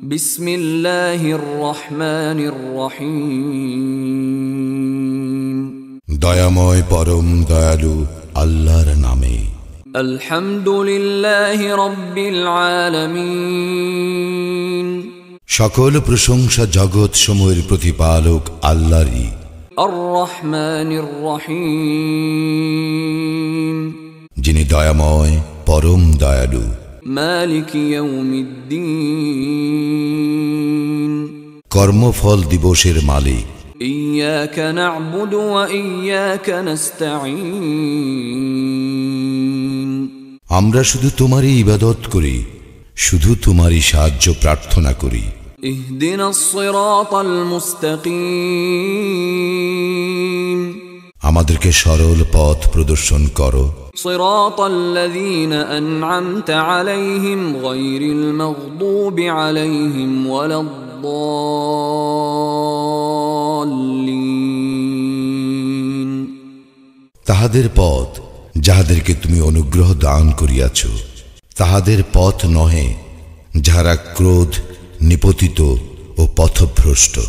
বিসমিল্লাহির রহমানির রহিম। দয়াময় পরম দয়ালু আল্লাহর নামে। আলহামদুলিল্লাহি রাব্বিল আলামিন। সকল প্রশংসা জগৎ সমূহের প্রতিপালক আল্লাহরই। আর রহমানির রহিম। যিনি দয়াময় পরম দয়ালু। মালিক ইয়াউমিদ্দিন। কর্মফল দিবসের মালিক। ইয়াকা না'বুদু ওয়া ইয়াকা নাস্তাঈন। আমরা শুধু তোমারই ইবাদত করি, শুধু তোমারই সাহায্য প্রার্থনা করি। ইহদিনাস সিরাতাল মুস্তাকিম। আমাদেরকে সরল পথ প্রদর্শন করো। সিরাতাল্লাযীনা আন'আমতা আলাইহিম গায়রিল মাগদুবি আলাইহিম ওয়ালাদ-দাল্লিন। তাহাদের পথ যাহাদেরকে তুমি অনুগ্রহ দান করিয়াছ, তাহাদের পথ নহে যাহারা ক্রোধ নিপতিত ও পথভ্রষ্ট।